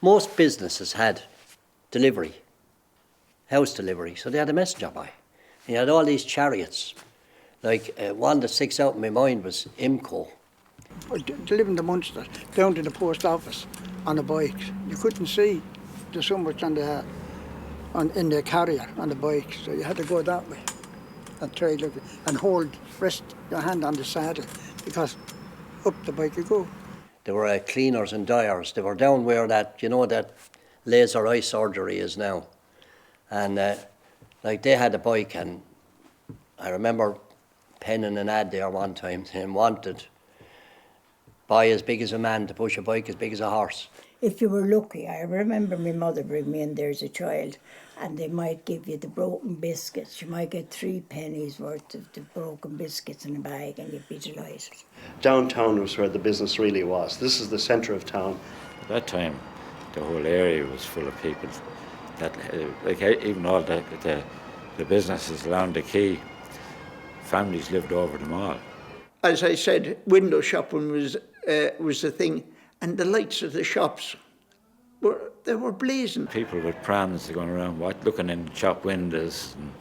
Most businesses had delivery, house delivery, so they had a messenger boy. He had all these chariots. Like one that sticks out in my mind was Imco. Delivering the Munster down to the post office on a bike. You couldn't see the so much in the carrier on the bike, so you had to go that way and try and rest your hand on the saddle because up the bike you go. There were cleaners and dyers. They were down where that laser eye surgery is now. And they had a bike, and I remember penning an ad there one time saying wanted boy as big as a man to push a bike as big as a horse. If you were lucky, I remember my mother bring me in there as a child, and they might give you the broken biscuits. You might get 3 pennies worth of the broken biscuits in a bag, and you'd be delighted. Downtown was where the business really was. This is the centre of town. At that time, the whole area was full of people. That, even all the businesses along the quay, families lived over them all. As I said, window shopping was the thing, and the lights of the shops were blazing. People with prams going around looking in shop windows and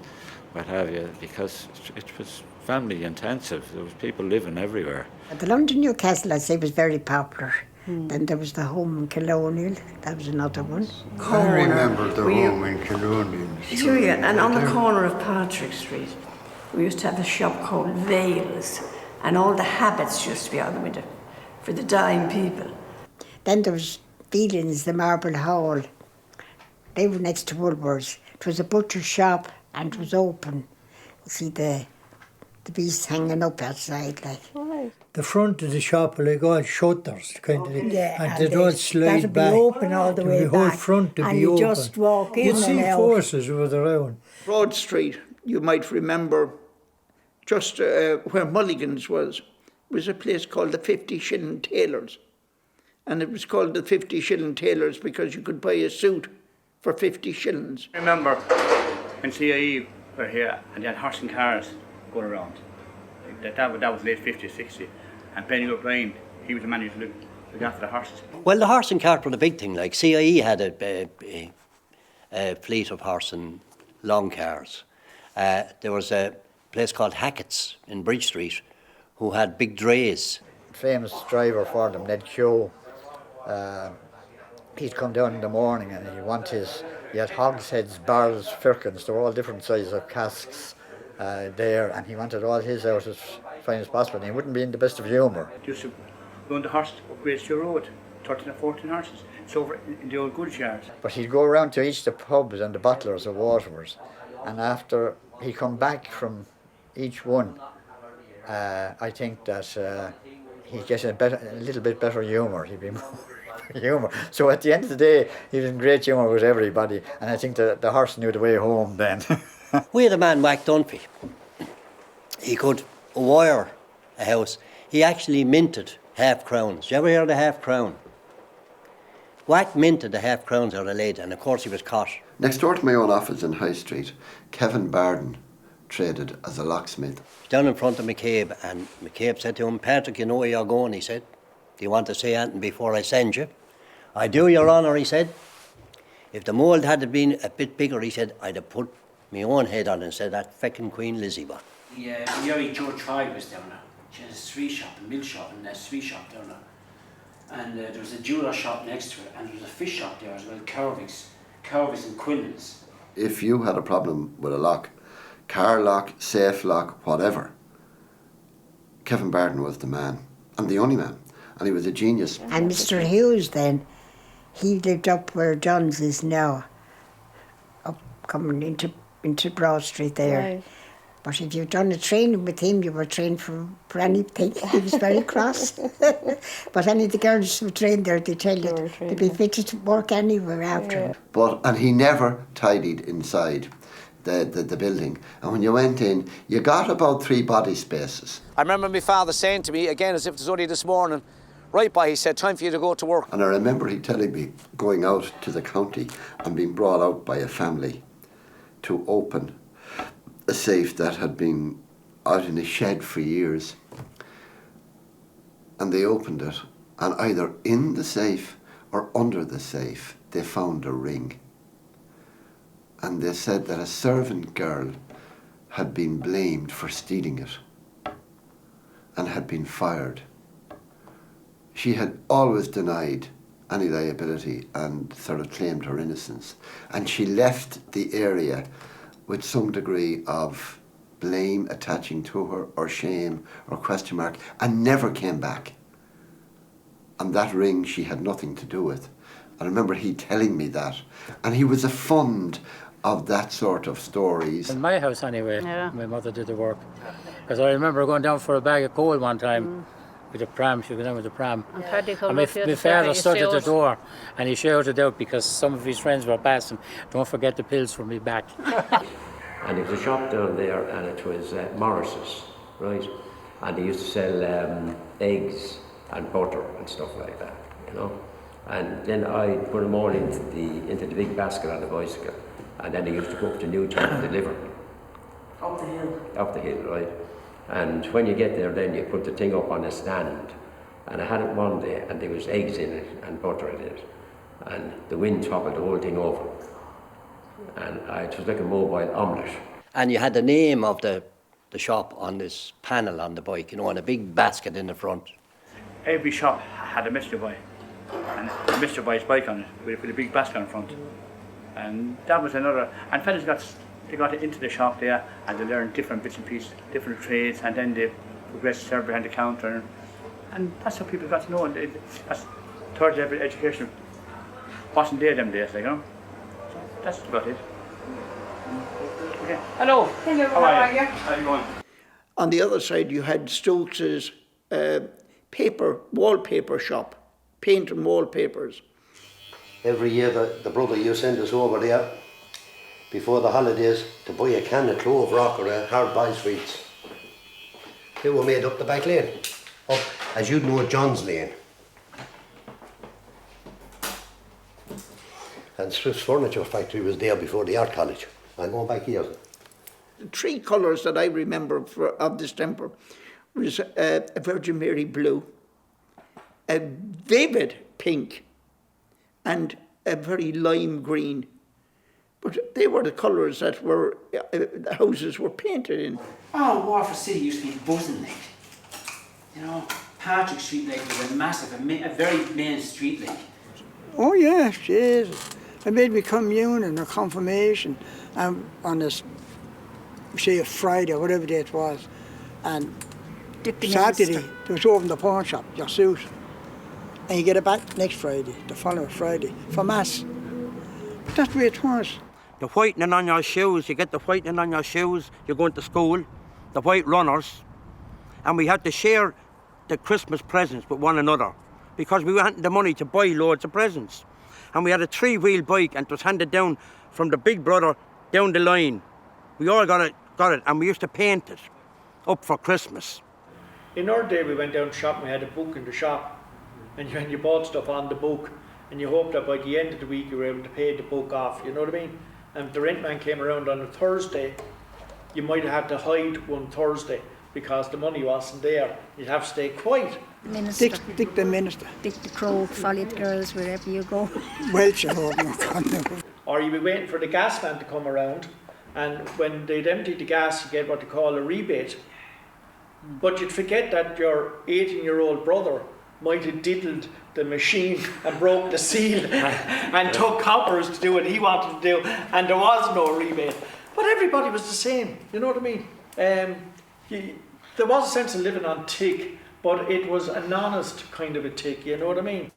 what have you, because it was family intensive. There was people living everywhere. The London Newcastle, I'd say, was very popular. Then there was the home in Colonial. That was another one. I remember the home in Colonial. Sure, yeah. And on the corner of Patrick Street, we used to have a shop called Vales, and all the habits used to be on the window for the dying people. Then there was Phelan's, the Marble Hall. They were next to Woolworths. It was a butcher's shop, and it was open. You see the beasts hanging up outside, like. Right. The front of the shop were like all shutters, kind of, and they'd all slide that'd back. Be open all the way the whole back, front to and be you open. Just walk in You'd and see out. forces with around. Broad Street, you might remember, just where Mulligan's was a place called the 50 Shilling Tailors. And it was called the 50 Shilling Tailors because you could buy a suit for 50 shillings. I remember when CIE were here and they had horse and cars going around. That was late 50s, 60s. And Benny O'Brien, he was the man who looked after the horses. Well, the horse and cart were the big thing. Like CIE had a fleet of horse and long cars. There was a place called Hackett's in Bridge Street who had big drays. Famous driver for them, Ned Keogh. He'd come down in the morning and he had hogsheads, barrels, firkins, they were all different sizes of casks there, and he wanted all his out as fine as possible, and he wouldn't be in the best of humour. Used to go on the horse up Gracechurch Road, 13 or 14 horses. It's over in the old goods yards. But he'd go around to each of the pubs and the bottlers or waterers, and after he come back from each one, I think that he'd get a little bit better humour. He'd be more humour. So at the end of the day, he was in great humour with everybody, and I think the horse knew the way home then. We had a man, Wack Dunphy. He could wire a house. He actually minted half-crowns. Did you ever hear of the half-crown? Wack minted the half-crowns out of lead, and of course he was caught. Next door to my own office in High Street, Kevin Barden traded as a locksmith. Down in front of McCabe, and McCabe said to him, "Patrick, you know where you're going," he said. "Do you want to say anything before I send you?" "I do, Your Honour," he said. "If the mould had been a bit bigger," he said, "I'd have put my own head on and said that feckin' Queen Lizzie one." Yeah, Mary Jo Troy was down there. She had a sweet shop, a milk shop, and a sweet shop down there. And there was a jeweller shop next to it, and there was a fish shop there as well, Corvick's and Quinlan's. If you had a problem with a lock, car lock, safe lock, whatever, Kevin Barden was the man, and the only man, and he was a genius. And Mr. Hughes then, he lived up where John's is now, up coming into Broad Street there. Right. But if you've done a training with him, you were trained for anything. He was very cross. But any of the girls who trained there, they tell you they'd be fitted to work anywhere after him. And he never tidied inside the building. And when you went in, you got about 3 body spaces. I remember my father saying to me, again as if it was only this morning, right by, he said, "Time for you to go to work." And I remember he telling me going out to the county and being brought out by a family to open a safe that had been out in a shed for years. And they opened it, and either in the safe or under the safe, they found a ring. And they said that a servant girl had been blamed for stealing it and had been fired. She had always denied any liability and sort of claimed her innocence. And she left the area with some degree of blame attaching to her, or shame, or question mark, and never came back. And that ring she had nothing to do with. I remember he telling me that. And he was a fond of that sort of stories. In my house anyway, my mother did the work. Because I remember going down for a bag of coal one time with a pram. She was down with a pram. And my father stood at the door and he shouted out because some of his friends were passing, "Don't forget the pills for me back." And there was a shop down there, and it was Morris's, right? And they used to sell eggs and butter and stuff like that, you know. And then I put them all into the big basket on the bicycle, and then they used to go up to Newtown and deliver. Up the hill. Up the hill, right? And when you get there, then you put the thing up on a stand, and I had it one day, and there was eggs in it and butter in it, and the wind toppled the whole thing over. And it was like a mobile omelette. And you had the name of the shop on this panel on the bike, you know, and a big basket in the front. Every shop had a Mr. Boy, and a Mr. Boy's bike on it with a big basket in front. And that was another. And fellas got into the shop there, and they learned different bits and pieces, different trades, and then they progressed to serve behind the counter. And that's how people got to know. And that's third level education wasn't there them days, like, you know. So that's about it. Okay. Hello. Hello, how are you? How are you going? On the other side, you had Stokes's wallpaper shop, painting wallpapers. Every year the brother used to send us over there before the holidays to buy a can of Clove Rock or a hard boiled sweets. They were made up the back lane, up, as you'd know, John's Lane. And Swift's Furniture Factory was there before the Art College. I'm going back here. The three colours that I remember of distemper was a Virgin Mary blue, a vivid pink, and a very lime green. But they were the colours that were the houses were painted in. Oh, Waterford City used to be buzzing, like. You know, Patrick Street like was a massive, a very main street like. Oh yeah, Jesus. I made me communion or confirmation on this, say a Friday or whatever day it was. And Saturday, there was open the pawn shop, your suit. And you get it back next Friday, the following Friday, for Mass. But that's the way it was. The whitening on your shoes, you get the whitening on your shoes, you're going to school, the white runners. And we had to share the Christmas presents with one another because we hadn't the money to buy loads of presents. And we had a 3-wheel bike and it was handed down from the big brother down the line. We all got it, and we used to paint it up for Christmas. In our day, we went down shop and we had a book in the shop, and you bought stuff on the book, and you hoped that by the end of the week you were able to pay the book off, you know what I mean? And if the rent man came around on a Thursday, you might have had to hide one Thursday because the money wasn't there. You'd have to stay quiet. Dick the Minister. Dick the Crow, Folly the Girls, wherever you go. Welsh, I hope not. Or you'd be waiting for the gas man to come around, and when they'd empty the gas, you get what they call a rebate. But you'd forget that your 18-year-old brother might have diddled the machine and broke the seal and took coppers to do what he wanted to do, and there was no rebate. But everybody was the same, you know what I mean? There was a sense of living on tick, but it was an honest kind of a tick, you know what I mean?